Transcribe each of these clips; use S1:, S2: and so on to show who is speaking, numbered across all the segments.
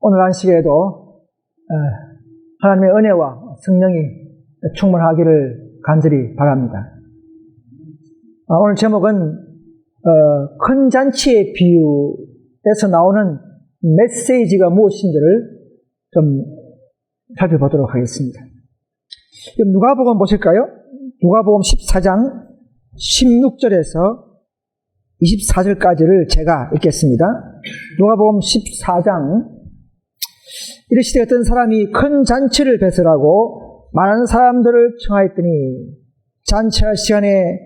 S1: 오늘 안식일에도 하나님의 은혜와 성령이 충만하기를 간절히 바랍니다. 오늘 제목은 큰 잔치의 비유에서 나오는 메시지가 무엇인지를 좀 살펴보도록 하겠습니다. 누가복음 보실까요? 누가복음 14장 16절에서 24절까지를 제가 읽겠습니다. 누가복음 14장 이르시되 어떤 사람이 큰 잔치를 배설하고 많은 사람들을 청하였더니 잔치할 시간에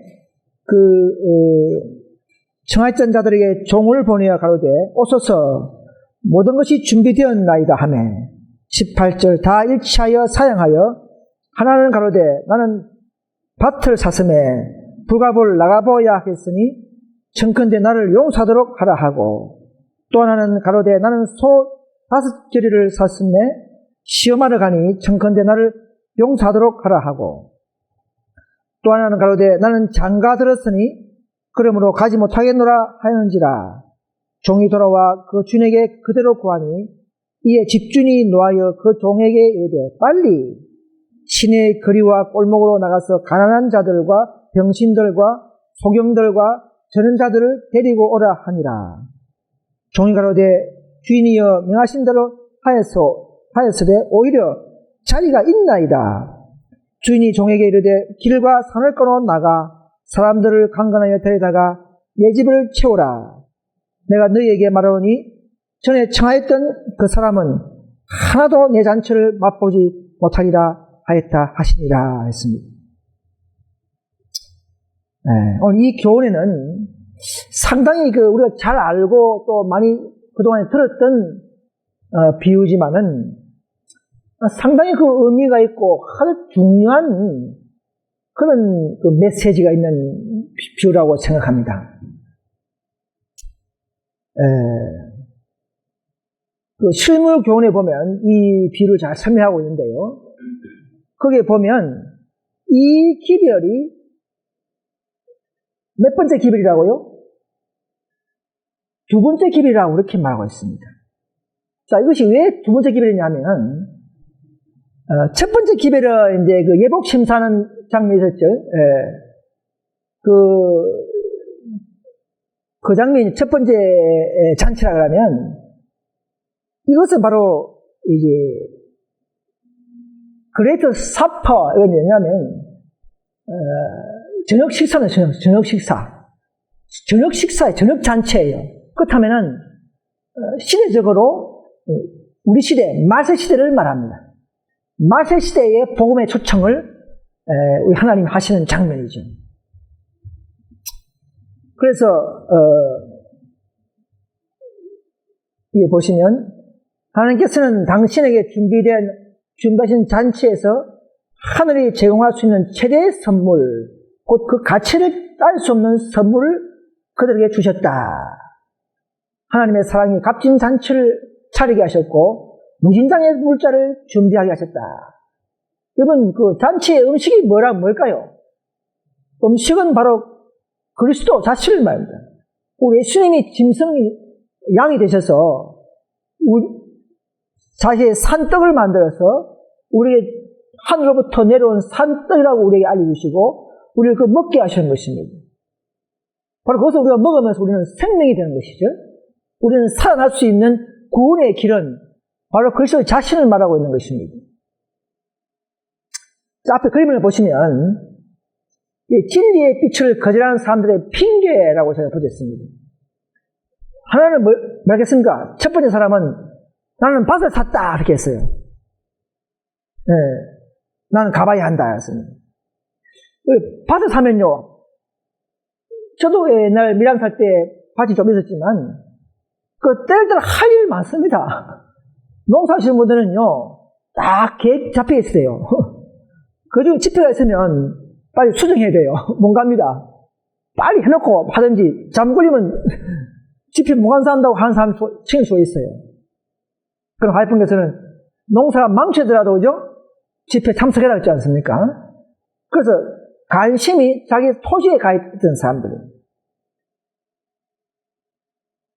S1: 청하였던 자들에게 종을 보내어 가로되 오소서 모든 것이 준비되었나이다 하매 18절 다 일치하여 사양하여 하나는 가로되 나는 밭을 샀음에 불가볼 나가보아야 하겠으니 청컨대 나를 용서하도록 하라 하고 또 하나는 가로되 나는 소 5저리를 샀음에 시험하러 가니 청컨대 나를 용서하도록 하라 하고 또 하나는 가로되 나는 장가 들었으니 그러므로 가지 못하겠노라 하였는지라. 종이 돌아와 그 주인에게 그대로 구하니 이에 집주인이 노하여 그 종에게 이르되 빨리 시내의 거리와 골목으로 나가서 가난한 자들과 병신들과 소경들과 저런 자들을 데리고 오라 하니라. 종이 가로되 주인이여 명하신 대로 하였으되 오히려 자리가 있나이다. 주인이 종에게 이르되 길과 산을 끊어 나가 사람들을 강간하여 데려다가 내 집을 채우라. 내가 너희에게 말하오니 전에 청하였던 그 사람은 하나도 내 잔치를 맛보지 못하리라 하였다 하시니라 했습니다. 오늘 이 교훈에는 상당히 우리가 잘 알고 또 많이 그동안에 들었던 비유지만은 상당히 의미가 있고 아주 중요한 그런 메시지가 있는 비유라고 생각합니다. 실물 교훈에 보면 이 비유를 잘 설명하고 있는데요. 거기에 보면 이 기별이 몇 번째 기별이라고요? 두 번째 기별이라고 이렇게 말하고 있습니다. 자, 이것이 왜 두 번째 기별이냐면, 첫 번째 기별은 이제 예복 심사하는 장면이 있었죠. 그 장면이 첫 번째 잔치라 그러면, 이것은 바로 이제, 그레이트 사퍼, 이건 뭐냐면, 저녁 식사는 저녁 식사예요. 저녁 잔치예요. 그렇다면은, 시대적으로, 우리 시대, 말세 시대를 말합니다. 말세 시대의 복음의 초청을, 우리 하나님 하시는 장면이죠. 그래서, 여기 보시면, 하나님께서는 당신에게 준비하신 잔치에서 하늘이 제공할 수 있는 최대의 선물, 곧 그 가치를 딸 수 없는 선물을 그들에게 주셨다. 하나님의 사랑이 값진 잔치를 차리게 하셨고 무진장의 물자를 준비하게 하셨다. 여러분 그 잔치의 음식이 뭘까요? 음식은 바로 그리스도 자신을 말합니다. 우리 예수님이 짐승이 양이 되셔서 자기의 산떡을 만들어서 우리에게 하늘로부터 내려온 산떡이라고 우리에게 알려주시고 우리를 먹게 하시는 것입니다. 바로 그것을 우리가 먹으면서 우리는 생명이 되는 것이죠. 우리는 살아날 수 있는 구원의 길은 바로 그리스도 자신을 말하고 있는 것입니다. 자, 앞에 그림을 보시면 진리의 빛을 거절하는 사람들의 핑계라고 제가 보셨습니다. 하나는 뭐겠습니까? 첫 번째 사람은 나는 밭을 샀다 이렇게 했어요. 나는 가봐야 한다 했습니다. 밭을 사면요, 저도 옛날 밀양 살 때 밭이 좀 있었지만 때때로 할 일 많습니다. 농사하시는 분들은요 딱 계획 잡혀 있어요. 그중에 집회가 있으면 빨리 수정해야 돼요. 못 갑니다. 빨리 해놓고 하든지 잠 걸리면 집회 못 간다고 하는 사람이 신경 쓰고 있어요. 그럼 하이픈께서는 농사가 망치더라도 그죠? 집회 참석해라 했지 않습니까? 그래서 관심이 자기 토지에 가 있던 사람들은.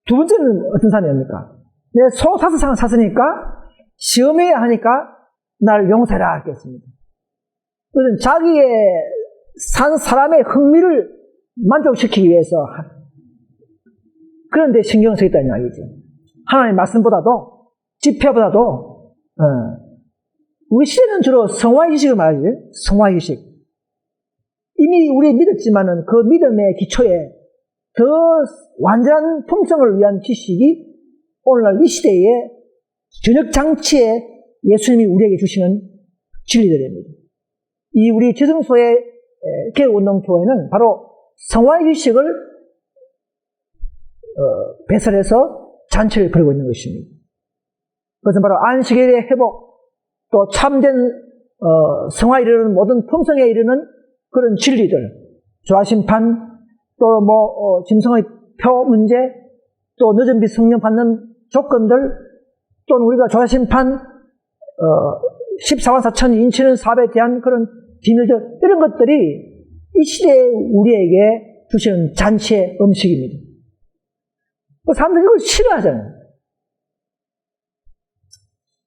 S1: 두 번째는 어떤 사람입니까? 내 소 5상 샀으니까 시험해야 하니까 날 용서해라 하겠습니다. 그것은 자기의 산 사람의 흥미를 만족시키기 위해서 그런 데 신경 써 있다는 이야기죠. 하나님의 말씀보다도 집회보다도 우리 시대는 주로 성화의식을 말하죠. 성화의식. 이미 우리 믿었지만은 그 믿음의 기초에 더 완전한 품성을 위한 지식이 오늘날 이 시대의 저녁장치에 예수님이 우리에게 주시는 진리들입니다. 이 우리 지성소의 개운동교회는 바로 성화의식을 배설해서 잔치를 벌이고 있는 것입니다. 그것은 바로 안식일의 회복, 또 참된 성화에 이르는 모든 품성에 이르는 그런 진리들, 조화심판, 또 짐승의 표 문제, 또 늦은 빛 성령 받는 조건들, 또는 우리가 조화심판, 14만 4천 인치는 사업에 대한 그런 비밀들, 이런 것들이 이 시대에 우리에게 주시는 잔치의 음식입니다. 사람들이 이걸 싫어하잖아요.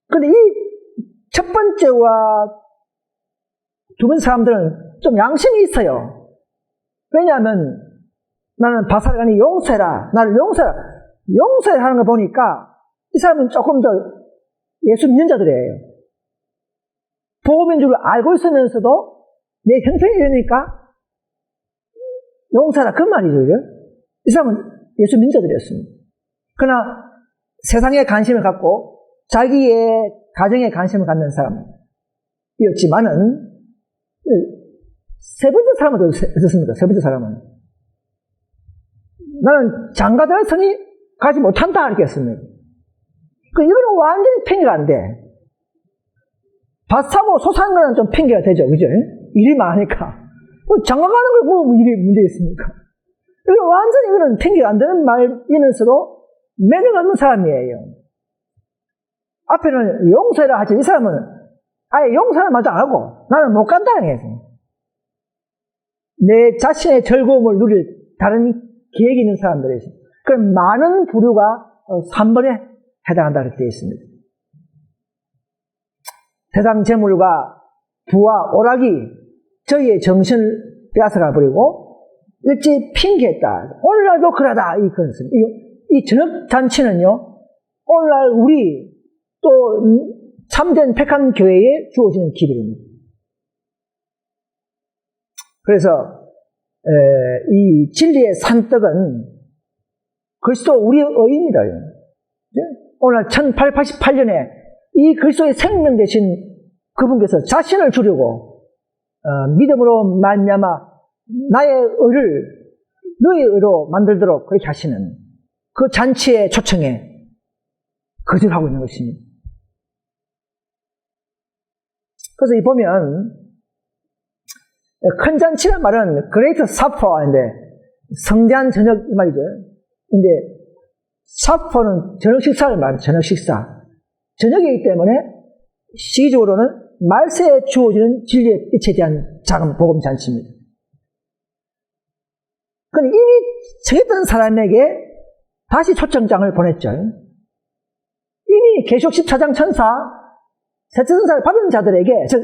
S1: 그런데 이 첫 번째와 두 번째 사람들은 좀 양심이 있어요. 왜냐하면 나는 바사르가니 용서해라. 나를 용서해라. 용서해라 하는 거 보니까 이 사람은 조금 더 예수 믿는 자들이에요. 복음인 줄 알고 있으면서도 내 형편이 이러니까 용서해라. 그 말이죠. 이 사람은 예수 믿는 자들이었습니다. 그러나 세상에 관심을 갖고 자기의 가정에 관심을 갖는 사람이었지만은 세 번째 사람은 어떻습니까? 세 번째 사람은 나는 장가될 성이 가지 못한다 이렇게 했습니다. 이거는 완전히 핑계가 안 돼. 밭 사고 소 사는 거는 좀 핑계가 되죠. 그죠? 일이 많으니까. 장가 가는 거 뭐 일이 문제 있습니까? 완전히 이거는 핑계가 안 되는 말이면서도 매너가 없는 사람이에요. 앞에는 용서해라 하지, 이 사람은 아예 용서를 마저 안 하고 나는 못 간다는 거예요. 내 자신의 즐거움을 누릴 다른 계획이 있는 많은 그런 많은 부류가 3번에 해당한다 이렇게 되어 있습니다. 세상 재물과 부와 오락이 저희의 정신을 빼앗아가 버리고 일찍 핑계했다. 오늘날도 그러다. 이 저녁 잔치는요, 오늘날 우리 또 참된 택한 교회에 주어지는 기별입니다. 그래서 이 진리의 산떡은 그리스도 우리의 의입니다. 오늘 1888년에 이 그리스도의 생명 되신 그분께서 자신을 주려고 믿음으로 말미암아 나의 의를 너의 의로 만들도록 그렇게 하시는 그 잔치의 초청에 거절하고 있는 것입니다. 그래서 이 보면 큰 잔치란 말은 그레이트 사퍼인데 성대한 저녁 이 말이죠. 근데 사퍼는 저녁 식사를 말해요. 저녁 식사. 저녁이기 때문에 시기적으로는 말세에 주어지는 진리의 빛에 대한 작은 복음 잔치입니다. 그럼 이미 정했던 사람에게 다시 초청장을 보냈죠. 이미 계시록 14장 천사 세천사를 받은 자들에게, 즉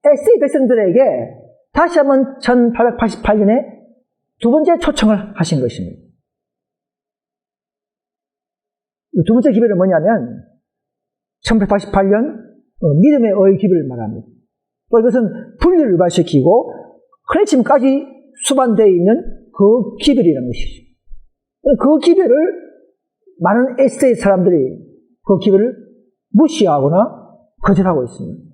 S1: 에세이 백성들에게 다시 한번 1888년에 두 번째 초청을 하신 것입니다. 두 번째 기별은 뭐냐면 1888년 믿음의 의 기별을 말합니다. 또 이것은 분리를 유발시키고 크레침까지 수반되어 있는 그 기별이라는 것이죠. 그 기별을 많은 에세이 사람들이 그 기별을 무시하거나 거절하고 있습니다.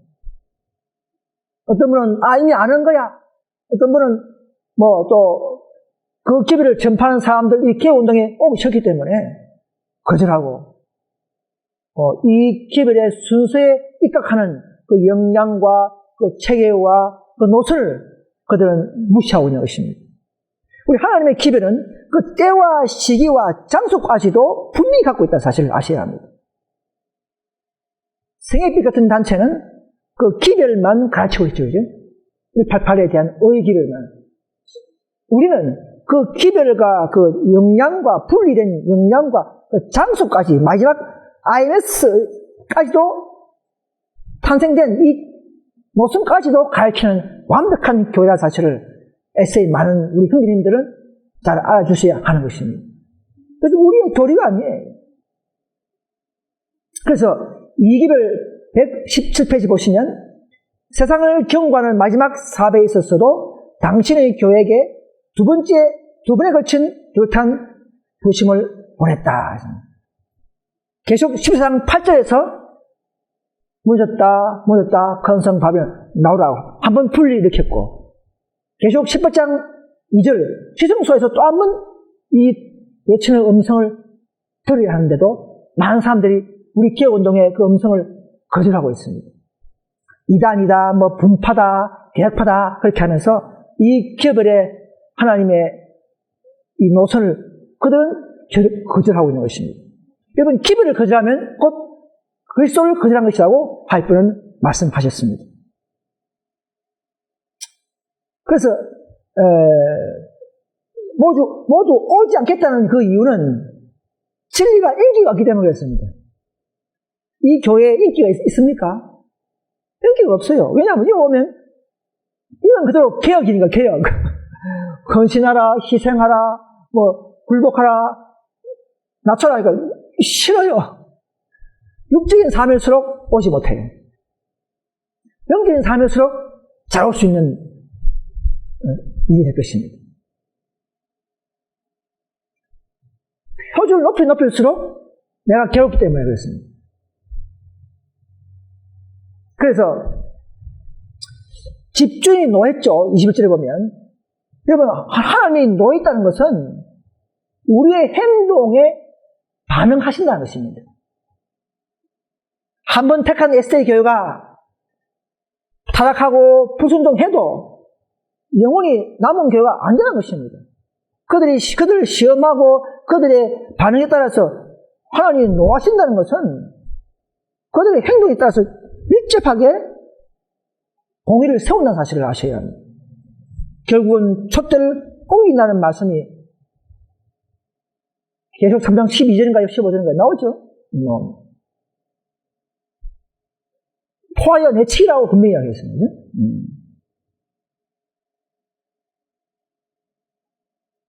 S1: 어떤 분은 이미 아는 거야. 어떤 분은 또 그 기별을 전파하는 사람들 이 개운동에 오기 싫기 때문에 거절하고 이 기별의 순서에 입각하는 그 역량과 그 체계와 그 노선을 그들은 무시하고 있는 것입니다. 우리 하나님의 기별은 그 때와 시기와 장소까지도 분명히 갖고 있다는 사실을 아셔야 합니다. 생애빛 같은 단체는 그 기별만 가르치고 있죠. 188에 대한 의 기별만. 우리는 그 기별과 그 역량과 분리된 역량과 그 장소까지 마지막 IMS까지도 탄생된 이 노선까지도 가르치는 완벽한 교회라는 사실을 에세이 많은 우리 형제님들은 잘 알아주셔야 하는 것입니다. 그래서 우리의 교리가 아니에요. 그래서 2기별 117페이지 보시면 세상을 경고하는 마지막 사배에 있어서도 당신의 교회에게 두 번에 걸친 뚜렷한 부심을 보냈다. 계속 14장 8절에서 무너졌다 건성 바벨 나오라고 한 번 분리 일으켰고, 계속 18장 2절 지성소에서 또 한 번 이 외치는 음성을 들어야 하는데도 많은 사람들이 우리 기억운동의 그 음성을 거절하고 있습니다. 이단이다, 뭐 분파다, 개혁파다 그렇게 하면서 이 기업의 하나님의 이 노선을 그들은 거절하고 있는 것입니다. 여러분, 기별을 거절하면 곧 그리스도를 거절한 것이라고 하이프는 말씀하셨습니다. 그래서 모두 오지 않겠다는 그 이유는 진리가 인기가 없기 때문에 그렇습니다. 이 교회에 인기가 있습니까? 인기가 없어요. 왜냐하면 여기 오면 이건 그대로 개혁이니까 개혁. 헌신하라, 희생하라, 뭐 굴복하라, 낮춰라. 그러니까 싫어요. 육적인 삶일수록 오지 못해요. 영적인 삶일수록 잘 올 수 있는 일이 될 것입니다. 표준을 높일수록 내가 괴롭기 때문에 그렇습니다. 그래서 집주인이 노했죠. 21절에 보면. 여러분, 하나님이 노했다는 것은 우리의 행동에 반응하신다는 것입니다. 한번 택한 에스테이 교회가 타락하고 불순종해도 영원히 남은 교회가 안 되는 것입니다. 그들을 시험하고 그들의 반응에 따라서 하나님이 노하신다는 것은 그들의 행동에 따라서 밀접하게 공의를 세운다는 사실을 아셔야 합니다. 결국은 촛대를 옮긴다는 말씀이 계속 3장 12절인가요? 15절인가요? 나오죠? 포하여 내치라고 분명히 하겠습니다.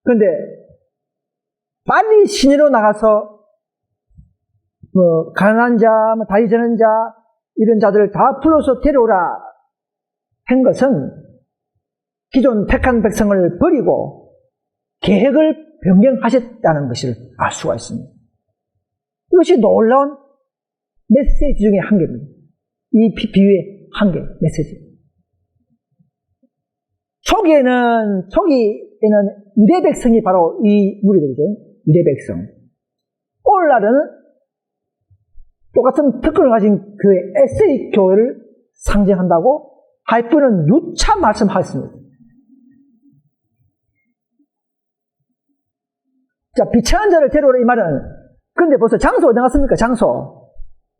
S1: 그런데 빨리 시내로 나가서 뭐 가난한 자, 뭐 다리 저는 자 이런 자들을 다 불러서 데려오라 한 것은 기존 택한 백성을 버리고 계획을 변경하셨다는 것을 알 수가 있습니다. 이것이 놀라운 메시지 중에 한 개입니다. 이 비유의 한 개 메시지. 초기에는 유대 백성이 바로 이 무리들이죠. 유대 백성. 오늘날은 똑같은 특권을 가진 그 에세이 교회를 상징한다고 하이프는 누차 말씀하셨습니다. 자, 비천한 자를 데려오라 이 말은, 그런데 벌써 장소 어디 나갔습니까? 장소.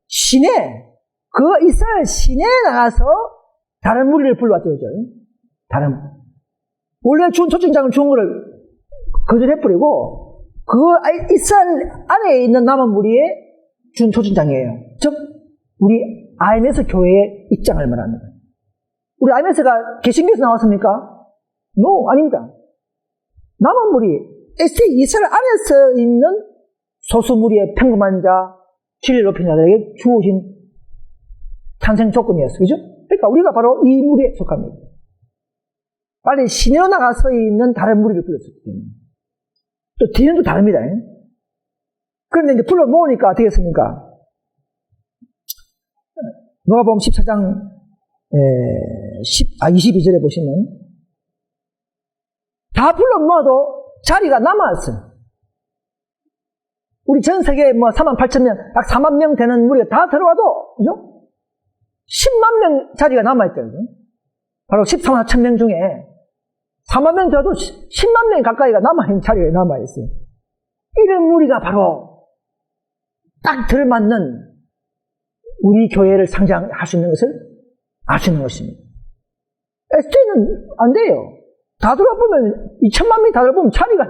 S1: 시내. 그 이스라엘 시내에 나가서 다른 무리를 불러왔죠. 원래 준 초청장을 준 거를 거절해버리고, 그 이스라엘 안에 있는 남은 무리에 준 초청장이에요. 즉, 우리 IMS 교회의 입장을 말합니다. 우리 IMS가 개신교에서 나왔습니까? No, 아닙니다. 남은 무리, 이스라엘 안에서 있는 소수 무리의 평범한 자, 진리를 높인 자들에게 주어진 탄생 조건이었어요. 그죠? 그러니까 우리가 바로 이 무리에 속합니다. 빨리 시내로 나가서 있는 다른 무리를 불렀었기 때문에. 또 뒤는 또 다릅니다. 그런데 이제 불러 모으니까 어떻게 했습니까? 누가복음 14장 22절에 보시면 다 불러 모아도 자리가 남았어요. 우리 전 세계에 뭐 4만 8천 명, 약 4만 명 되는 무리가 다 들어와도, 그죠? 10만 명 자리가 남아있잖아요. 바로 14만 4천 명 중에 4만 명 들어도 10만 명 가까이가 남아있는 자리가 남아있어요. 이런 무리가 바로 딱 들맞는 우리 교회를 상징할 수 있는 것을 알 수 있는 것입니다. ST는 안 돼요. 다 들어보면 2천만 명이 다 들어보면 자리가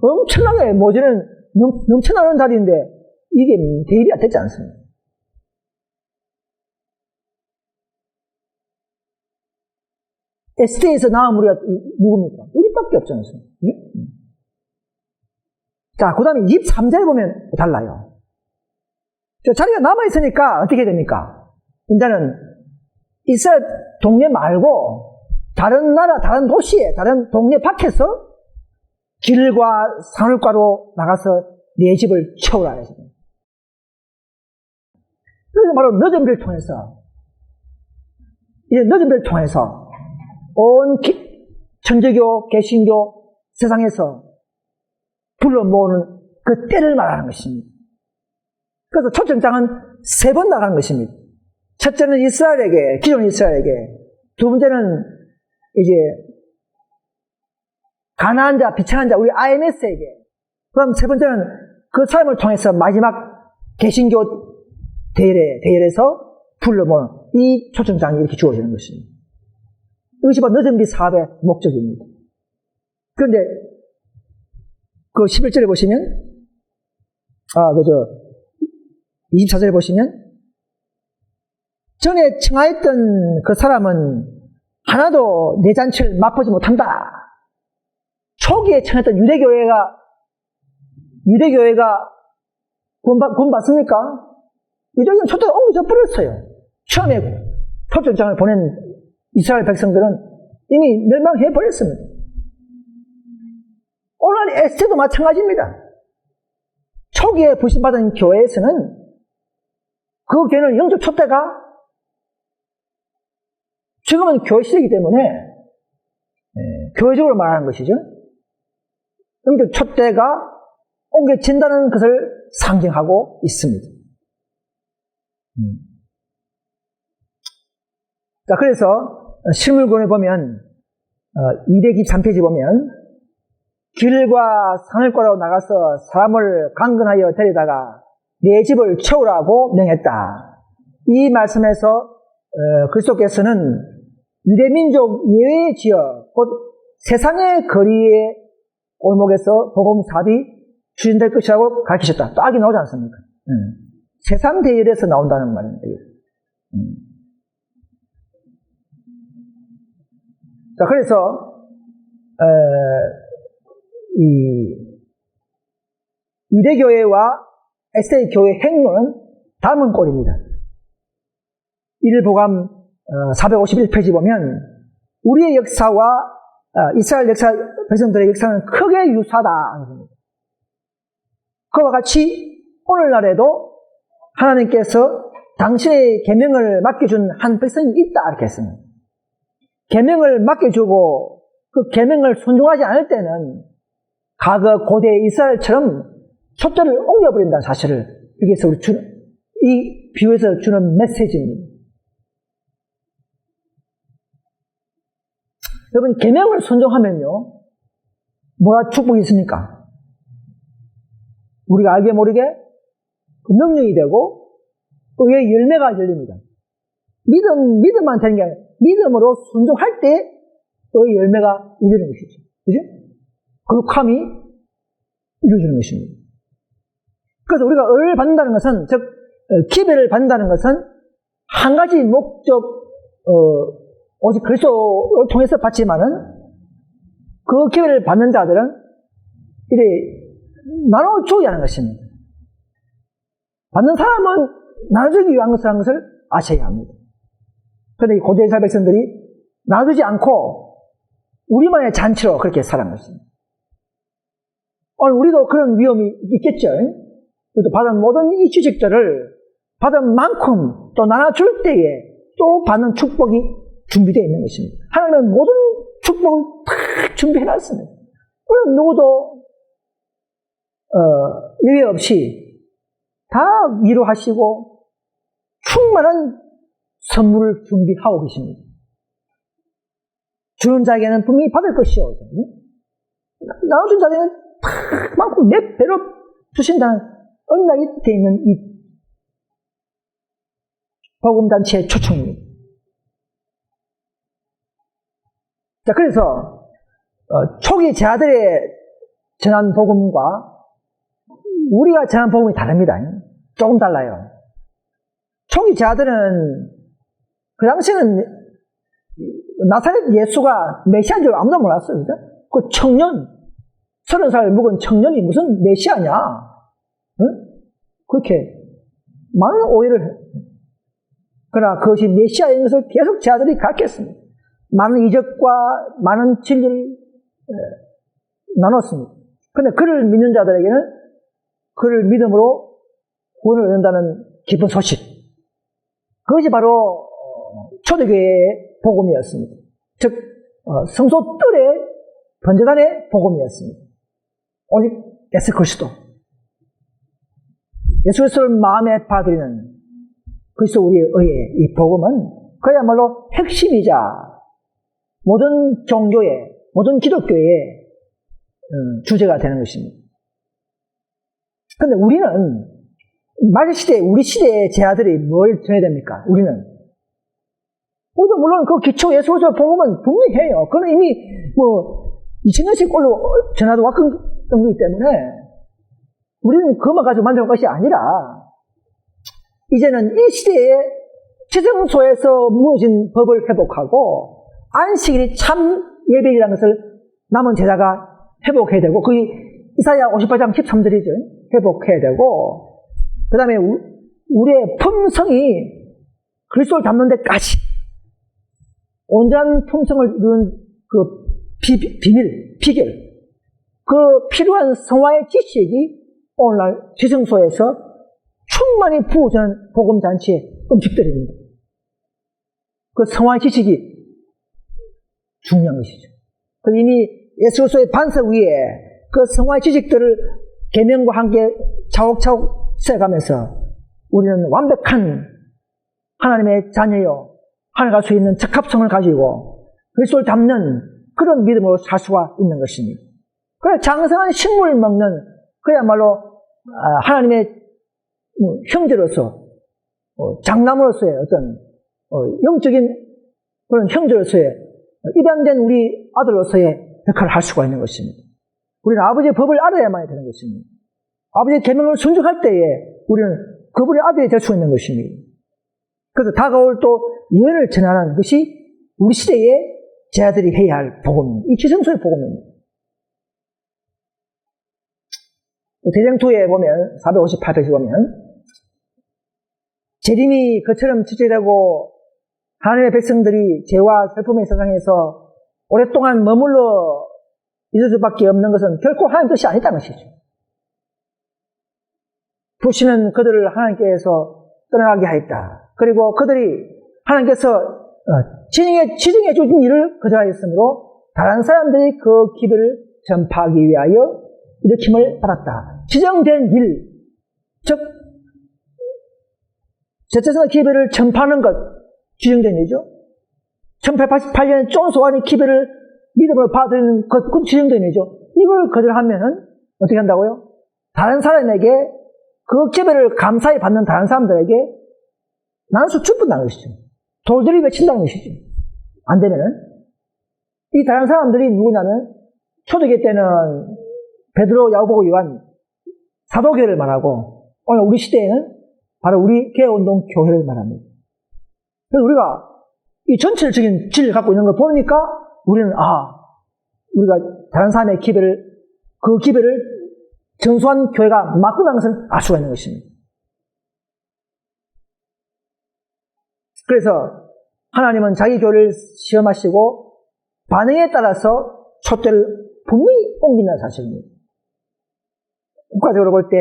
S1: 엄청나게 모자는 넘쳐나는 자리인데 이게 대입이 안 되지 않습니까? SD에서 나온 우리가 누굽니까? 우리밖에 없지 않습니까? 자, 그 다음에 23절에 보면 달라요. 자리가 남아있으니까 어떻게 됩니까? 이제는 이스라엘 동네 말고 다른 나라, 다른 도시에, 다른 동네 밖에서 길과 산울가로 나가서 내 집을 채우라 해서. 그래서 바로 너점비를 통해서, 이제 너점비를 통해서 온 천주교, 개신교 세상에서 불러 모으는 그 때를 말하는 것입니다. 그래서 초청장은 3번 나가는 것입니다. 첫째는 이스라엘에게, 기존 이스라엘에게, 두 번째는 이제 가난한 자, 비천한 자, 우리 IMS에게, 그럼 세 번째는 그 사람을 통해서 마지막 개신교 대열에서 불러 모으는 이 초청장이 이렇게 주어지는 것입니다. 이것이 바로 너점비 사업의 목적입니다. 그런데 그 11절에 보시면, 24절에 보시면, 전에 청하했던 그 사람은 하나도 내 잔치를 맛보지 못한다. 초기에 청했던 유대교회가 구원 받습니까? 유대교회는 초대가 옮겨져 버렸어요. 처음에 초청장을 보낸 이스라엘 백성들은 이미 멸망해 버렸습니다. 오늘 에스테도 마찬가지입니다. 초기에 부심받은 교회에서는 그 교회는 영적 촛대가 지금은 교회 시대이기 때문에 교회적으로 말하는 것이죠. 영적 촛대가 옮겨진다는 것을 상징하고 있습니다. 자, 그래서 실물권에 보면 223페이지 보면 길과 산을과로 나가서 사람을 강건하여 데리다가 내 집을 채우라고 명했다. 이 말씀에서 그리스도께서는 유대민족 예외의 지역, 곧 세상의 거리의 골목에서 복음 사업이 추진될 것이라고 가르치셨다. 딱이 나오지 않습니까? 세상 대열에서 나온다는 말입니다. 자, 그래서 이 유대교회와 에스테의 교회 행로는 닮은 꼴입니다. 1보감 451페이지 보면 우리의 역사와 이스라엘 역사, 백성들의 역사는 크게 유사하다. 그와 같이 오늘날에도 하나님께서 당신의 계명을 맡겨준 한 백성이 있다 이렇게 했습니다. 계명을 맡겨주고 그 계명을 순종하지 않을 때는 과거 고대 이스라엘처럼 촛대를 옮겨버린다는 사실을 여기서 이 비유에서 주는 메시지입니다. 여러분, 계명을 순종하면요 뭐가 축복이 있습니까? 우리가 알게 모르게 능력이 되고 의의 열매가 열립니다. 믿음만 되는 게 아니라 믿음으로 순종할 때 의의 열매가 이루어지는 것이죠. 그죠? 거룩함이 이루어지는 것입니다. 그래서 우리가 의를 받는다는 것은, 즉 기별을 받는다는 것은 한 가지 목적, 오직 그리스도를 통해서 받지만은 그 기별을 받는 자들은 이래 나눠주기 하는 것입니다. 받는 사람은 나눠주기 위한 것을 한 것을 아셔야 합니다. 그런데 이 고대 이스라엘 백성들이 나눠주지 않고 우리만의 잔치로 그렇게 살아간 것입니다. 오늘 우리도 그런 위험이 있겠죠. 그래도 받은 모든 이 주식들을 받은 만큼 또 나눠줄 때에 또 받는 축복이 준비되어 있는 것입니다. 하나님은 모든 축복을 다 준비해놨습니다. 그럼 누구도 예외 없이 다 위로하시고 충만한 선물을 준비하고 계십니다. 주는 자에게는 분명히 받을 것이요. 나눠준 자에게는 다 만큼 몇 배로 주신다는 언약이 되어 있는 이 복음단체의 초청입니다. 자, 그래서 초기 제자들의 전한 복음과 우리가 전한 복음이 다릅니다. 조금 달라요. 초기 제자들은 그 당시에는 나사렛 예수가 메시아인 줄 아무도 몰랐어요. 그죠? 그 청년, 30살 묵은 청년이 무슨 메시아냐? 응? 그렇게 많은 오해를 해요. 그러나 그것이 메시아인 것을 계속 제자들이 가르쳤습니다. 많은 이적과 많은 진리를 나눴습니다. 그런데 그를 믿는 자들에게는 그를 믿음으로 구원을 얻는다는 기쁜 소식. 그것이 바로 초대교회의 복음이었습니다. 즉 성소뜰의 번제단의 복음이었습니다. 오직 예수 그리스도, 예수 그리스도를 마음에 받아들이는 그리스도 우리의 의의 이 복음은 그야말로 핵심이자 모든 종교의, 모든 기독교의 주제가 되는 것입니다. 그런데 우리는 말시대, 우리 시대의 제자들이 뭘 전해야 됩니까? 우리는 물론 그 기초 예수 그리스도 복음은 분명히 해요. 그건 이미 2000년씩 꼴로 전하도 왔던 거기 때문에 우리는 그것만 가지고 만들 것이 아니라 이제는 이 시대에 지성소에서 무너진 법을 회복하고 안식일이 참 예배이라는 것을 남은 제자가 회복해야 되고, 그게 이사야 58장 13절이죠. 회복해야 되고, 그 다음에 우리의 품성이 그리스도를 닮는 데까지 온전한 품성을 이루는 그 비결, 그 필요한 성화의 지식이 오늘날 지성소에서 충만히 부어주는 복음잔치의 음식들입니다. 그 성화의 지식이 중요한 것이죠. 이미 예수 그리스도의 반석 위에 그 성화의 지식들을 계명과 함께 차곡차곡 세가면서 우리는 완벽한 하나님의 자녀요, 하늘 갈 수 있는 적합성을 가지고 그리스도를 닮는 그런 믿음으로 살 수가 있는 것입니다. 그래 장성한 식물을 먹는 그야말로 하나님의 형제로서, 장남으로서의 어떤 영적인 그런 형제로서의 입양된 우리 아들로서의 역할을 할 수가 있는 것입니다. 우리는 아버지의 법을 알아야만 되는 것입니다. 아버지의 계명을 순종할 때에 우리는 그분의 아들이 될 수 있는 것입니다. 그래서 다가올 또 예언을 전하는 것이 우리 시대의 제자들이 해야 할 복음입니다. 이 지성소의 복음입니다. 대쟁투에 보면 458페이지 보면 재림이 그처럼 지체되고 하나님의 백성들이 죄와 슬픔의 세상에서 오랫동안 머물러 있을 수밖에 없는 것은 결코 하나님 뜻이 아니다는 것이죠. 부시는 그들을 하나님께서 떠나가게 하였다. 그리고 그들이 하나님께서 지정해 주신 일을 거절하였으므로 다른 사람들이 그 기별을 전파하기 위하여 일으킴을 받았다. 지정된 일, 즉 제자성의 기별을 전파하는 것, 지정된 일이죠. 1888년에 존 소환이 기별을 믿음으로 받아들이는 것, 그 지정된 일이죠. 이걸 거절하면은 어떻게 한다고요? 다른 사람에게 그 기별을 감사히 받는 다른 사람들에게 난수 축복한다는 것이죠. 돌들이 외친다는 것이죠. 안 되면은 이 다른 사람들이 누구냐면 초대교회 때는 베드로, 야고보, 요한 사도교회를 말하고 오늘 우리 시대에는 바로 우리 개혁운동 교회를 말합니다. 그래서 우리가 이 전체적인 진리를 갖고 있는 걸 보니까 우리는 우리가 다른 사람의 기별을, 그 기별을 전수한 교회가 맞구나 것을 알 수가 있는 것입니다. 그래서 하나님은 자기 교회를 시험하시고 반응에 따라서 촛대를 분명히 옮긴다는 사실입니다. 국가적으로 볼 때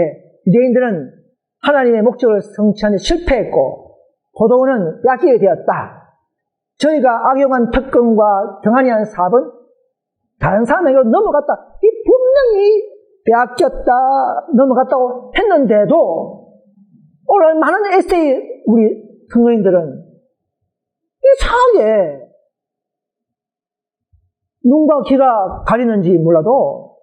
S1: 유대인들은 하나님의 목적을 성취하는 데 실패했고 고도는 약게 되었다. 저희가 악용한 특권과 등한히 한 사업은 다른 사람에게 넘어갔다. 이 분명히 빼앗겼다, 넘어갔다고 했는데도 오늘 많은 에세이 우리 성도님들은 이상하게 눈과 귀가 가리는지 몰라도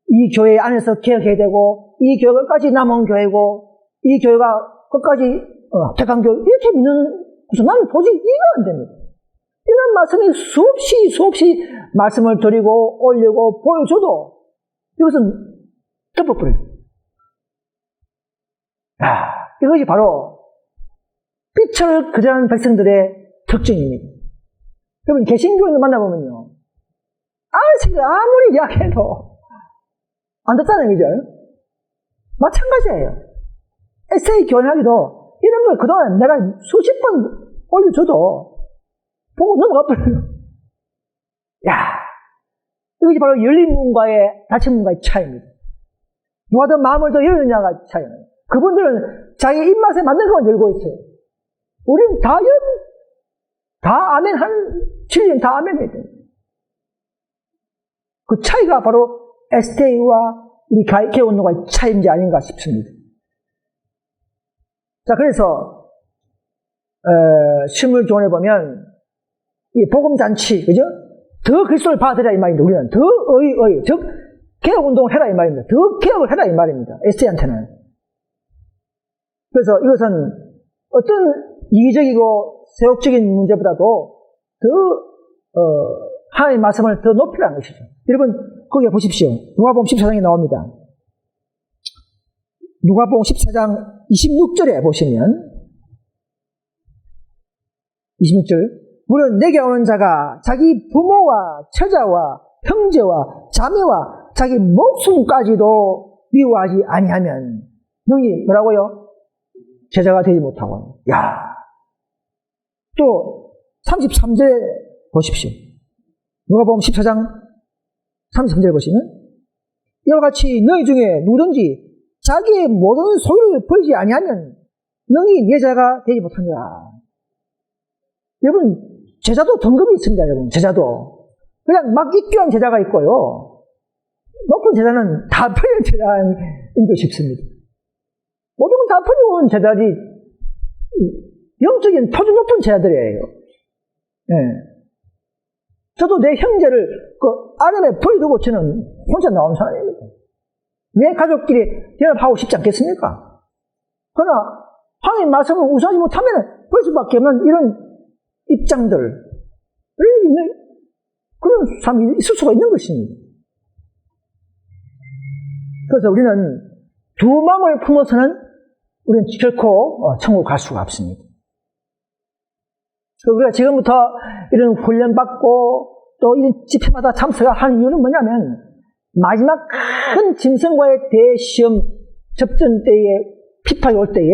S1: 이 교회 안에서 개혁해야 되고 이 교회가 끝까지 남은 교회고 이 교회가 끝까지 택한 교회 이렇게 믿는 것은 나는 도저히 이해가 안 됩니다. 이런 말씀이 수없이 말씀을 드리고 올리고 보여줘도 이것은 덮어버려요. 이것이 바로 빛을 그리는 백성들의 특징입니다. 여러분, 개신교인을 만나보면요, 아무리 이야기해도 안 듣잖아요, 그죠? 마찬가지예요. 에세이 교환하기도 이런 걸 그동안 내가 수십 번 올려줘도 보고 넘어가버려요. 이것이 바로 열린 문과의 닫힌 문과의 차이입니다. 누가 더 마음을 더 열느냐가 차이예요. 그분들은 자기 입맛에 맞는 것만 열고 있어요. 우리는 다 아멘 진리는 다 아멘 해야 돼요. 그 차이가 바로 STA와 우리 개원론과의 차이인지 아닌가 싶습니다. 자, 그래서 심을 교훈해 보면 이 복음잔치, 그죠? 더 그리스도를 받아들여라 이 말입니다. 우리는 더 즉 개혁운동을 해라 이 말입니다. 더 개혁을 해라 이 말입니다. ST한테는. 그래서 이것은 어떤 이기적이고 세욕적인 문제보다도 더 하나님의 말씀을 더 높이라는 것이죠. 여러분, 거기에 보십시오. 누가복음 14장에 나옵니다. 누가복음 14장 26절에 보시면 26절, 물론 내게 오는 자가 자기 부모와 처자와 형제와 자매와 자기 목숨까지도 미워하지 아니하면 너희 뭐라고요? 제자가 되지 못하고. 또 33절에 보십시오. 누가복음 14장 33절에 보시면 이와 같이 너희 중에 누구든지 자기의 모든 소유를 버리지 아니하면 너희 내 제자가 되지 못하니라. 여러분, 제자도 등급이 있습니다. 여러분, 제자도 그냥 막 입교한 제자가 있고요, 높은 제자는 다 버리는 제자인 것 싶습니다. 모든 건 다 버리고 온 제자들이 영적인 토주 높은 제자들이에요. 저도 내 형제를 그 아름에 버리두고 저는 혼자 나온 사람입니다. 내 가족끼리 연합하고 싶지 않겠습니까? 그러나 하나님 말씀을 우선하지 못하면 버릴 수밖에 없는 이런 입장들, 그런 사람이 있을 수가 있는 것입니다. 그래서 우리는 두 마음을 품어서는 우리는 결코 천국 갈 수가 없습니다. 우리가 지금부터 이런 훈련받고 또 이런 집회마다 참석하는 이유는 뭐냐면 마지막 큰 짐승과의 대시험 접전 때에 피파가 올 때에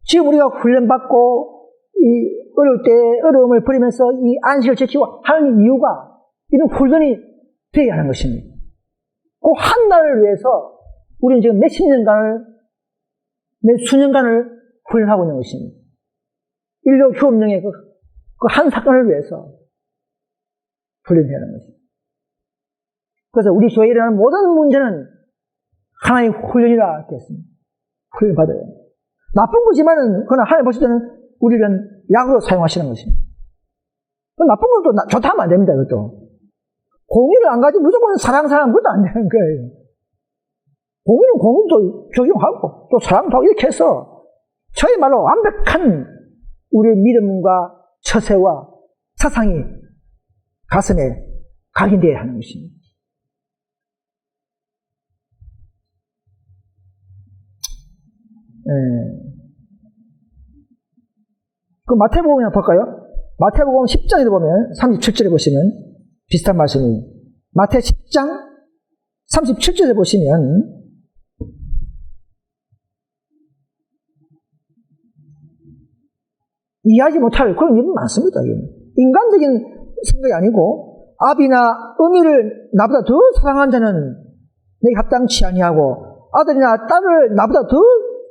S1: 지금 우리가 훈련받고 이 어려울 때 어려움을 버리면서 이 안식을 지키고 하는 이유가 이런 훈련이 되어야 하는 것입니다. 그 한 날을 위해서 우리는 지금 몇십 년간을, 몇 수년간을 훈련하고 있는 것입니다. 인류 휴업령의 그 한 사건을 위해서 훈련해야 하는 것입니다. 그래서 우리 교회에 일어나는 모든 문제는 하나의 훈련이라 했습니다. 훈련받아요. 나쁜 거지만은, 그러나 하나님 보실 때는 우리는 약으로 사용하시는 것입니다. 나쁜 것도 좋다 하면 안 됩니다, 그것도. 공의를 안 가지고 무조건 사랑하면 그것도 안 되는 거예요. 공의는 공의도 적용하고, 또 사랑도 하고, 이렇게 해서, 저희 말로 완벽한 우리의 믿음과 처세와 사상이 가슴에 각인되어야 하는 것입니다. 그 마태복음 한번 볼까요? 마태복음 10장에 보면 37절에 보시면 비슷한 말씀이, 마태 10장 37절에 보시면 이해하지 못할 그런 일은 많습니다. 인간적인 생각이 아니고, 아비나 어미를 나보다 더 사랑한 자는 내게 합당치 아니하고, 아들이나 딸을 나보다 더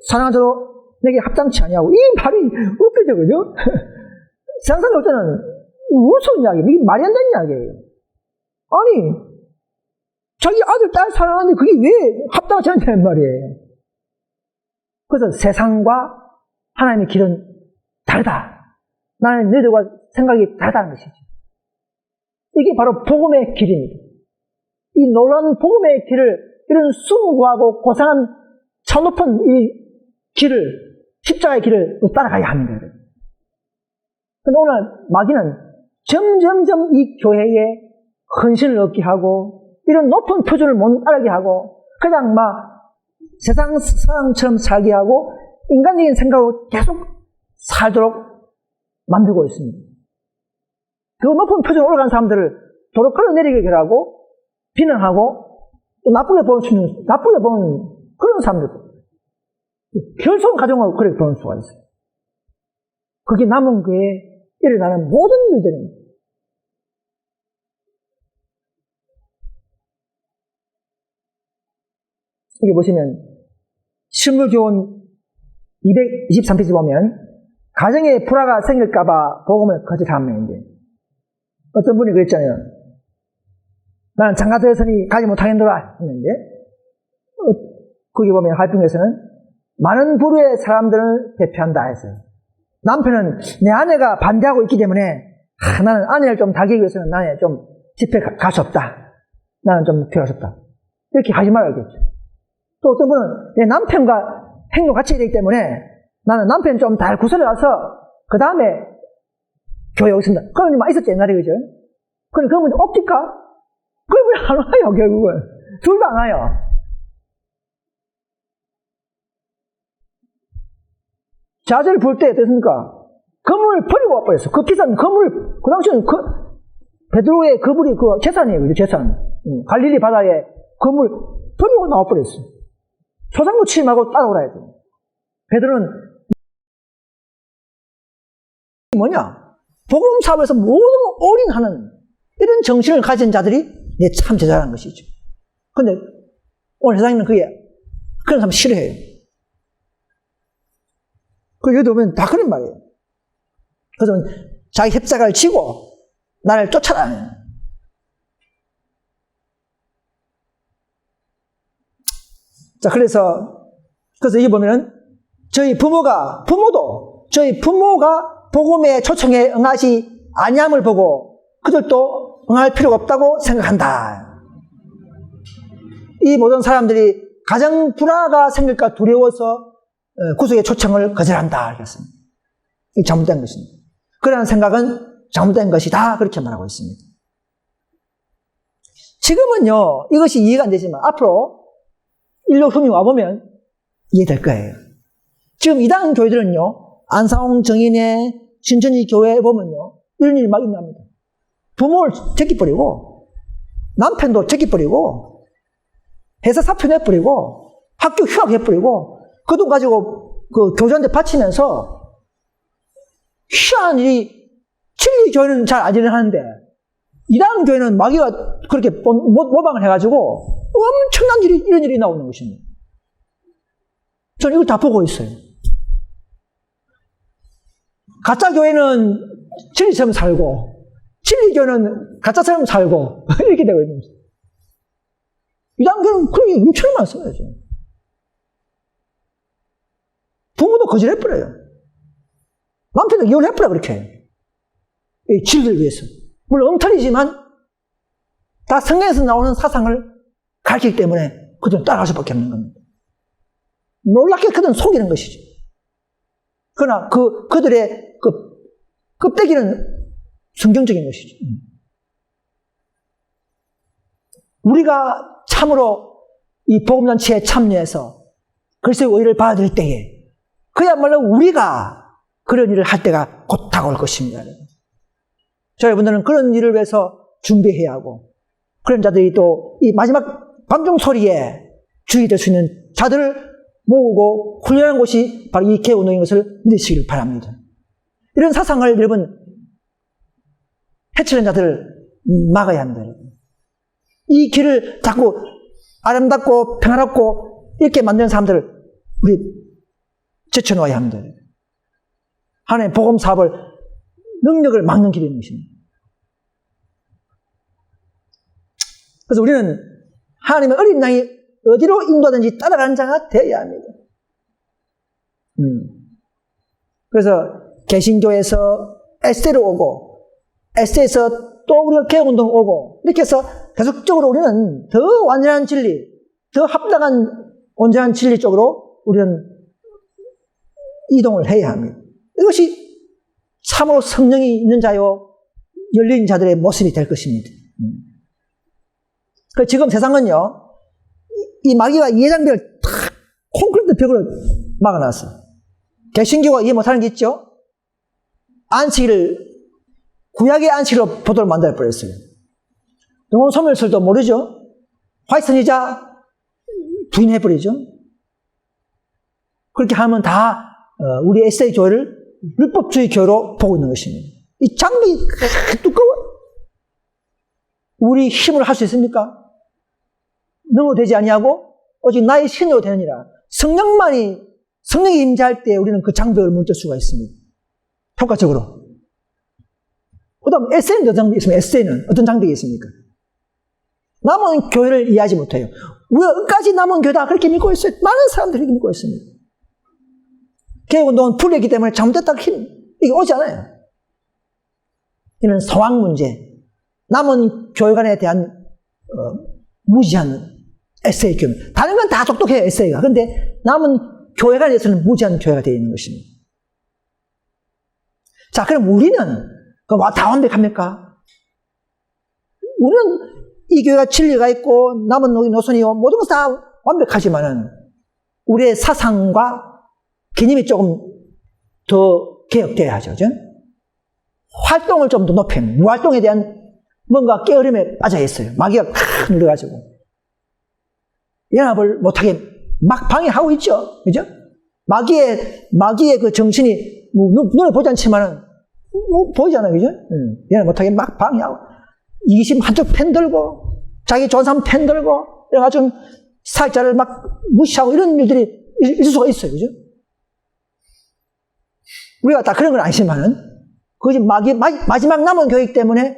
S1: 사랑한 자도 내게 합당치 아니하고, 이 말이 웃기죠, 그죠? 세상에 올 때는 무슨 이야기예요? 이게 말이 안 되는 이야기예요. 아니, 자기 아들, 딸 사랑하는데 그게 왜 합당치 않냐는 말이에요. 그래서 세상과 하나님의 길은 다르다. 나는 너희들과 생각이 다르다는 것이죠. 이게 바로 복음의 길입니다. 이 놀라운 복음의 길을, 이런 숭고하고 고상한 차 높은 이 길을, 십자가의 길을 따라가야 합니다. 그런데 오늘 마귀는 점점점 이 교회에 헌신을 얻게 하고, 이런 높은 표준을 못 따르게 하고, 그냥 막 세상 사람처럼 살게 하고, 인간적인 생각으로 계속 살도록 만들고 있습니다. 그 높은 표정으로 올라간 사람들을 도로 끌어내리게 하고 비난하고 또 나쁘게 보는 그런 사람들, 결손 가정을 그렇게 보는 수가 있어요. 그게 남은 교회에 일어나는 모든 일들입니다. 여기 보시면 실물교훈 223페이지 보면 가정에 불화가 생길까봐 복음을 거절함인데, 어떤 분이 그랬잖아요. 나는 장가들어서니 가지 못하겠노라 했는데, 거기 보면 할평에서는 많은 부류의 사람들을 대표한다 했어요. 남편은 내 아내가 반대하고 있기 때문에 나는 아내를 좀 달기 위해서는 나는 좀 집회 갈 수 없다. 나는 좀 필요할 수 없다. 이렇게 하지 말아야겠죠. 또 어떤 분은 내 남편과 행동 같이 해야 되기 때문에 나는 남편 좀 잘 구슬러서 그 다음에 교회에 오겠습니다. 그런 일이 많이 있었죠, 옛날에. 그죠? 그런데 그러면 없을까? 그러면 안 와요, 결국은. 둘 다 안 와요. 자제를 볼 때 어떻습니까? 건물을 버리고 와버렸어. 그 비싼 건물, 그 당시에는 베드로의 그물이 그 재산이에요, 그죠? 재산. 갈릴리 바다에 건물 버리고 나와버렸어. 초상도 취임하고 따라오라 해도. 베드로는 뭐냐? 복음 사업에서 모든 올인하는 이런 정신을 가진 자들이 내 참 제자라는 것이죠. 근데 오늘 세상에는 그런 사람 싫어해요. 여기 보면 다 그런 말이에요. 그래서 자기 십자가를 지고 나를 쫓아다녀요. 자, 그래서 여기 보면은 부모도 저희 부모가 복음의 초청에 응하지 아니함을 보고 그들도 응할 필요가 없다고 생각한다. 이 모든 사람들이 가정 불화가 생길까 두려워서 구속의 초청을 거절한다. 그랬습니다. 이 잘못된 것입니다. 그러한 생각은 잘못된 것이다. 그렇게 말하고 있습니다. 지금은요, 이것이 이해가 안 되지만 앞으로 인류 흠이 와보면 이해될 거예요. 지금 이단 교회들은요, 안상홍 정인의 신천지 교회에 보면요, 이런 일이 막 일어납니다. 부모를 제끼버리고, 남편도 제끼버리고, 회사 사표 내버리고, 학교 휴학해버리고, 그 돈 가지고 그 교주한테 바치면서 희한한 일이, 진리 교회는 잘 안 일어나는데, 이단 교회는 마귀가 그렇게 모방을 해가지고 엄청난 이런 일이 나오는 것입니다. 저는 이걸 다 보고 있어요. 가짜 교회는 진리처럼 살고, 진리 교회는 가짜처럼 살고, 이렇게 되고 있는 거죠. 이단 교회는 그렇게 엄청 많습니다. 부모도 거절해버려요. 남편도 이혼해버려, 그렇게. 이 진리를 위해서. 물론 엉터리지만 다 성경에서 나오는 사상을 가르치기 때문에 그들은 따라갈 수밖에 없는 겁니다. 놀랍게 그들은 속이는 것이죠. 그러나 그들의 껍데기는 성경적인 것이죠. 우리가 참으로 이 복음잔치에 참여해서 그리스도의 의를 받아들일 때에 그야말로 우리가 그런 일을 할 때가 곧 다가올 것입니다. 자, 여러분들은 그런 일을 위해서 준비해야 하고, 그런 자들이 또 이 마지막 밤중 소리에 주의될 수 있는 자들을 모으고 훈련한 곳이 바로 이 개운동인 것을 믿으시길 바랍니다. 이런 사상을 여러분 해치는 자들을 막아야 합니다. 이 길을 자꾸 아름답고 평화롭고 이렇게 만드는 사람들을 우리 제쳐놓아야 합니다. 하나님의 복음 사업을 능력을 막는 길이 있는 것입니다. 그래서 우리는 하나님의 어린 양이 어디로 인도하든지 따라가는 자가 되어야 합니다. 그래서 개신교에서 에스테로 오고, 에스테에서 또 우리가 개혁운동 오고, 이렇게 해서 계속적으로 우리는 더 완전한 진리, 더 합당한 온전한 진리 쪽으로 우리는 이동을 해야 합니다. 이것이 참으로 성령이 있는 자요, 열린 자들의 모습이 될 것입니다. 지금 세상은요, 이 마귀가 예장벽을 탁 콘크리트 벽으로 막아놨어요. 개신교가 이해 못하는 게 있죠? 안식일을 구약의 안식일로 보도를 만들어버렸어요. 영혼 소멸설도 모르죠? 화이트선지자 부인해버리죠? 그렇게 하면 다 우리 에세이 교회를 율법주의 교회로 보고 있는 것입니다. 이 장비 두꺼워. 우리 힘으로 할 수 있습니까? 능으로 되지 아니하고 오직 나의 신으로 되느니라. 성령이 임재할 때 우리는 그 장벽을 뭉칠 수가 있습니다. 효과적으로. 그 다음 에세이는 어떤 장벽이 있습니까? 에세이는 어떤 장벽이 있습니까? 남은 교회를 이해하지 못해요. 우리가 끝까지 남은 교회다 그렇게 믿고 있어요. 많은 사람들이 그렇게 믿고 있습니다. 개혁운동은 풀렸기 때문에 잘못됐다 이게 오지 않아요. 이는 상황 문제, 남은 교회관에 대한 무지한 에세이 교회. 다른 건 다 똑똑해요, 에세이가. 그런데 남은 교회관에 대해서는 무지한 교회가 되어 있는 것입니다. 자, 그럼 우리는 다 완벽합니까? 우리는 이 교회가 진리가 있고 남은 노선이요 모든 것이 다 완벽하지만은 우리의 사상과 개념이 조금 더 개혁되어야죠. 그죠? 활동을 좀 더 높이는, 무활동에 대한 뭔가 깨어림에 빠져 있어요. 마귀가 팍 눌러가지고. 연합을 못하게 막 방해하고 있죠. 그죠? 마귀의 그 정신이, 눈에 보지 않지만은, 보이잖아요. 그죠? 연합 못하게 막 방해하고, 이기심 한쪽 펜 들고, 자기 좋은 사람 펜 들고, 이래가지고 사역자를 막 무시하고 이런 일들이 있을 수가 있어요. 그죠? 우리가 다 그런 건 아니지만은, 그것이 마지막 남은 교육 때문에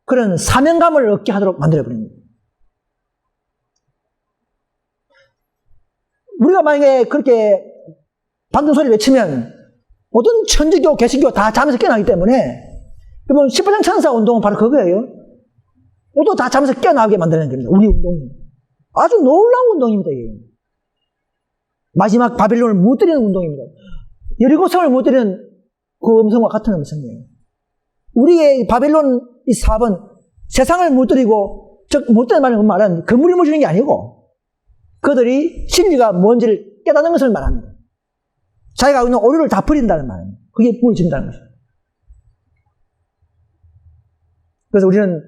S1: 그런 사명감을 얻게 하도록 만들어버립니다. 우리가 만약에 그렇게 반등소리 외치면 모든 천주교, 개신교 다 잠에서 깨어나기 때문에 여러분 18장 천사 운동은 바로 그거예요. 모두 다 잠에서 깨어나게 만드는 겁니다. 우리 운동이. 아주 놀라운 운동입니다. 이게. 마지막 바빌론을 무너뜨리는 운동입니다. 여리고성을 무너뜨리는 그 음성과 같은 음성이에요. 우리의 바빌론 이 사업은 세상을 무너뜨리고, 즉 무너뜨리는 말은 건물을 무너뜨리는 게 아니고 그들이 진리가 뭔지를 깨닫는 것을 말합니다. 자기가 있는 오류를 다 버린다는 말입니다. 그게 무너진다는 것이죠. 그래서 우리는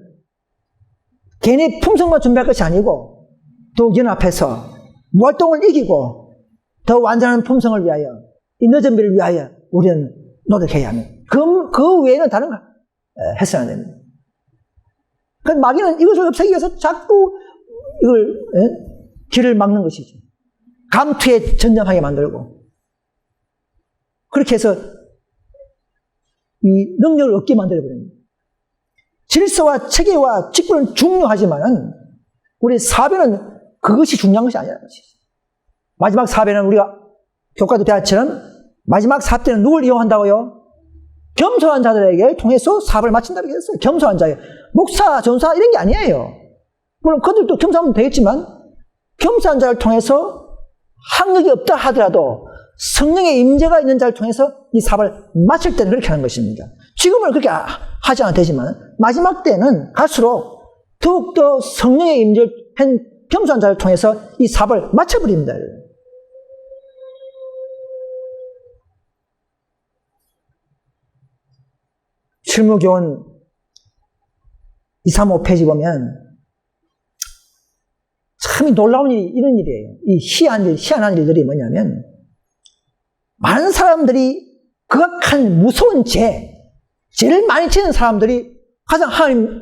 S1: 괜히 품성만 준비할 것이 아니고 더욱 연합해서 무활동을 이기고 더 완전한 품성을 위하여 이 늦은 비를 위하여 우리는 노력해야 합니다. 그 외에는 다른 걸 해서는 안 됩니다. 그 마귀는 이것을 없애기 위해서 자꾸 이걸 길을 막는 것이죠. 감투에 전념하게 만들고 그렇게 해서 이 능력을 얻게 만들어버립니다. 질서와 체계와 직분은 중요하지만 우리 사변은 그것이 중요한 것이 아니라는 것이죠. 마지막 사변은 우리가 교과도 대화처럼 마지막 사업 때는 누굴 이용한다고요? 겸손한 자들에게 통해서 사업을 마친다고 했어요. 겸손한 자예요. 목사, 전사 이런 게 아니에요. 물론 그들도 겸손하면 되겠지만 겸손한 자를 통해서 학력이 없다 하더라도 성령의 임재가 있는 자를 통해서 이 사업을 마칠 때는 그렇게 하는 것입니다. 지금은 그렇게 하지 않아도 되지만 마지막 때는 갈수록 더욱더 성령의 임재를 한 겸손한 자를 통해서 이 사업을 마쳐버립니다. 실무교원 235페이지 보면 참 놀라운 일이 이런 일이에요. 이 희한한 일들이 뭐냐면 많은 사람들이 극악한 무서운 죄를 많이 지는 사람들이 가장 하나님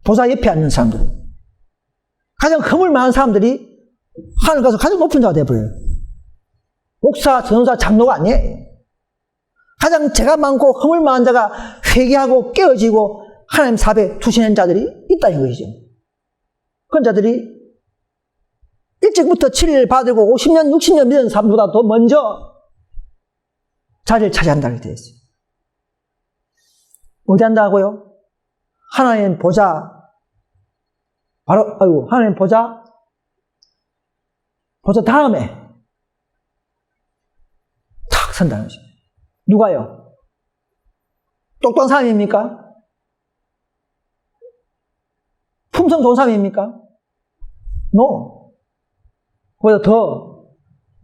S1: 보좌 옆에 앉는 사람들, 가장 허물 많은 사람들이 하늘 가서 가장 높은 자가 되어버려요. 목사, 전도사, 장로가 아니에요. 가장 죄가 많고 허물 많은 자가 회개하고 깨어지고 하나님 사업에 투신한 자들이 있다는 것이죠. 그런 자들이 일찍부터 진리를 받고 50년, 60년 믿은 사람보다 더 먼저 자리를 차지한다고 되어 있어요. 어디 한다고요? 하나님 보좌, 하나님 보좌 다음에 탁 선다는 것입니다. 누가요? 똑똑한 사람입니까? 품성 좋은 사람입니까? No. 그보다 더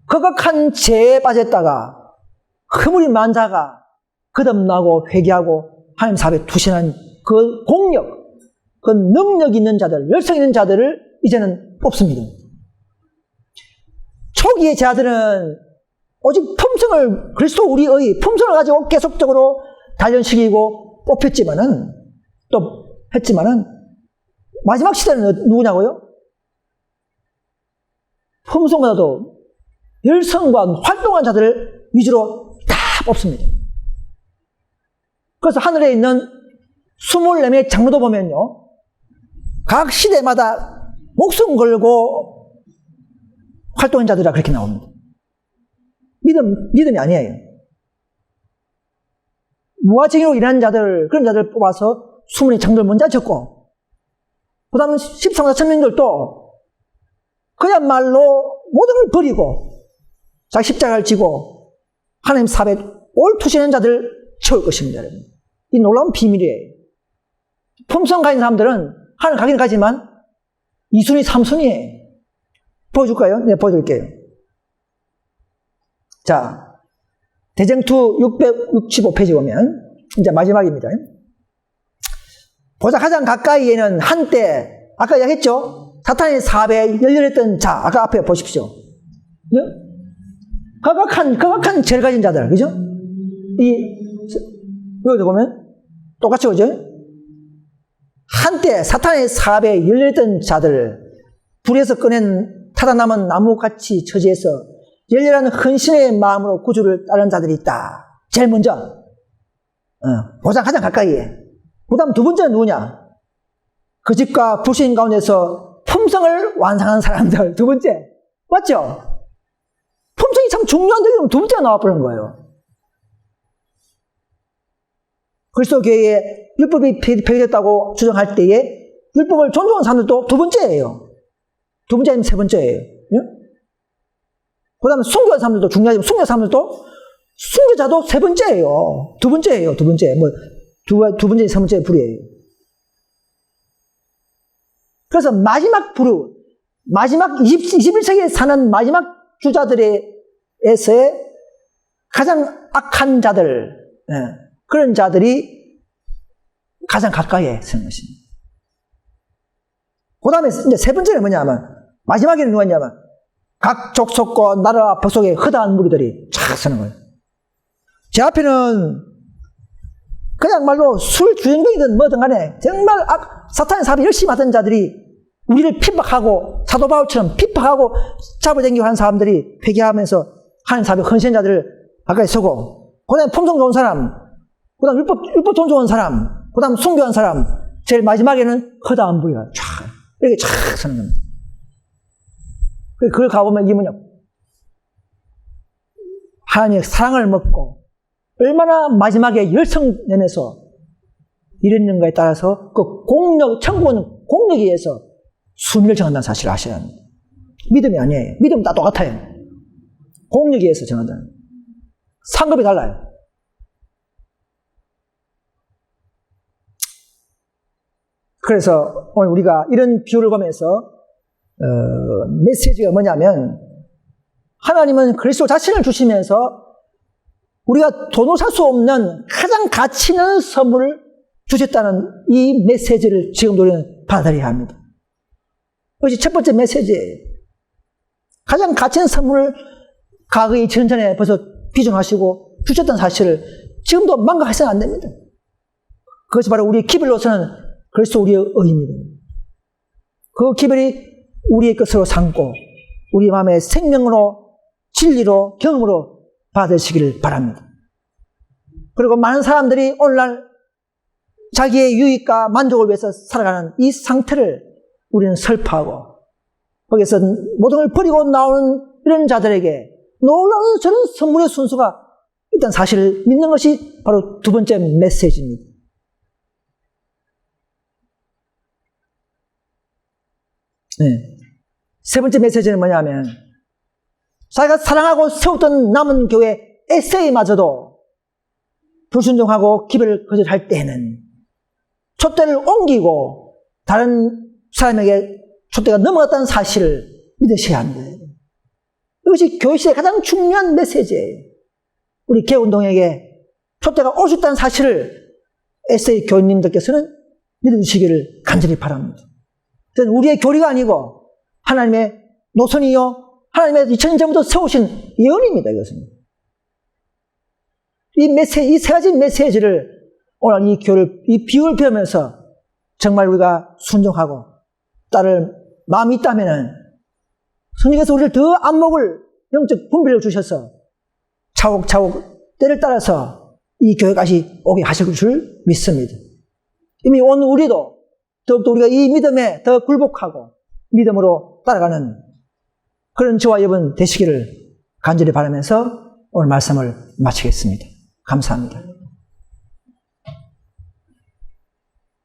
S1: 거각한 죄에 빠졌다가 허물이 만자가 거듭나고 회개하고 하나님 사업에 투신한 그 공력, 그 능력 있는 자들, 열성 있는 자들을 이제는 뽑습니다. 초기의 제자들은 오직 품성을, 그리스도 우리의 품성을 가지고 계속적으로 단련시키고 뽑혔지만은, 또 했지만은, 마지막 시대는 누구냐고요? 품성보다도 열성과 활동한 자들을 위주로 다 뽑습니다. 그래서 하늘에 있는 24명의 장로도 보면요, 각 시대마다 목숨 걸고 활동한 자들이라 그렇게 나옵니다. 믿음이 아니에요. 무화쟁이로 일하는 자들, 그런 자들 뽑아서 20의 장로를 먼저 적고, 그 다음에 13사 천명들도 그야말로 모든 걸 버리고 자기 십자가를 지고 하나님 사업에 올 투신한 자들을 채울 것입니다. 여러분. 이 놀라운 비밀이에요. 품성 가진 사람들은 하늘 가긴 가지만 2순위, 3순위예요. 보여줄까요? 네, 보여드릴게요. 자, 대쟁투 665페이지 보면 이제 마지막입니다. 보자, 가장 가까이에는 한때 아까 이야기했죠? 사탄의 사업에 열렬했던 자, 아까 앞에 보십시오. 거각한 죄를 가진 자들, 그죠? 여기도 보면 똑같이 오죠? 한때 사탄의 사업에 열렬했던 자들을 불에서 꺼낸 타다 남은 나무같이 처지해서 열렬한 헌신의 마음으로 구주를 따르는 자들이 있다. 제일 먼저 보장 가장 가까이에. 그 다음 두 번째는 누구냐? 그 집과 불신 가운데서 품성을 완성한 사람들. 두 번째. 맞죠? 품성이 참 중요한데 두 번째가 나와버린 거예요. 그리스도 교회에 율법이 폐기됐다고 주장할 때에 율법을 존중하는 사람들도 두 번째예요. 두 번째 아니면 세 번째예요. 그 다음에 순교한 사람들도 중요하지만 순교한 사람들도 순교자도 세 번째예요. 두 번째예요. 두 번째. 두 번째, 세 번째 불이에요. 그래서 마지막 부류, 마지막 21세기에 사는 마지막 주자들에서의 가장 악한 자들, 그런 자들이 가장 가까이에 서는 것입니다. 그 다음에 이제 세 번째는 뭐냐면, 마지막에는 누구냐면, 각 족속과 나라 법속의 허다한 무리들이 쫙 서는 거예요. 제 앞에는 그냥 말로 술 주인공이든 뭐든 간에 정말 사탄의 사업을 열심히 하던 자들이 우리를 핍박하고 사도 바울처럼 핍박하고 잡아당기고 하는 사람들이 회개하면서 하는 사업의 헌신 자들을 가까이 서고, 그 다음에 품성 좋은 사람, 그 다음에 율법 존중하는 사람, 그 다음에 순교한 사람, 제일 마지막에는 허다한 무리가 쫙 이렇게 쫙 서는 겁니다. 그걸 가보면 이게 뭐냐, 하나님의 사랑을 먹고 얼마나 마지막에 열성 내면서 이랬는가에 따라서 그 공력, 천국은 공력에 의해서 순위를 정한다는 사실을 아셔야 합니다. 믿음이 아니에요. 믿음은 다 똑같아요. 공력에 의해서 정한다는. 상급이 달라요. 그래서 오늘 우리가 이런 비유를 보면서 메시지가 뭐냐면, 하나님은 그리스도 자신을 주시면서 우리가 돈으로 살 수 없는 가장 가치 있는 선물을 주셨다는 이 메시지를 지금도 우리는 받아들여야 합니다. 그것이 첫 번째 메시지예요. 가장 가치 있는 선물을 과거의 전전에 벌써 비전하시고 주셨다는 사실을 지금도 망각해서는 안 됩니다. 그것이 바로 우리 기별로서는 그리스도 우리의 의입니다. 그 기별이 우리의 것으로 삼고 우리 마음의 생명으로, 진리로, 경험으로 받으시기를 바랍니다. 그리고 많은 사람들이 오늘날 자기의 유익과 만족을 위해서 살아가는 이 상태를 우리는 설파하고, 거기서 모든 걸 버리고 나오는 이런 자들에게 놀라운 저런 선물의 순수가 일단 사실을 믿는 것이 바로 두 번째 메시지입니다. 네. 세 번째 메시지는 뭐냐면, 자기가 사랑하고 세웠던 남은 교회 에세이마저도 불순종하고 기별을 거절할 때에는 촛대를 옮기고 다른 사람에게 촛대가 넘어갔다는 사실을 믿으셔야 합니다. 이것이 교회시대의 가장 중요한 메시지예요. 우리 개운동에게 초대가 올 수 있다는 사실을 에세이 교인님들께서는 믿어주시기를 간절히 바랍니다. 우리의 교리가 아니고 하나님의 노선이요 하나님의 2000년 전부터 세우신 예언입니다. 이것은 이 메시지, 이 세 가지 메시지를 오늘 이 비유를 배우면서 정말 우리가 순종하고 따를 마음이 있다면은 성령께서 우리를 더 안목을 영적 분별을 주셔서 차곡차곡 때를 따라서 이 교회까지 오게 하실 줄 믿습니다. 이미 오늘 우리도 더욱더 우리가 이 믿음에 더 굴복하고 믿음으로 따라가는 그런 저와 여러분 되시기를 간절히 바라면서 오늘 말씀을 마치겠습니다. 감사합니다.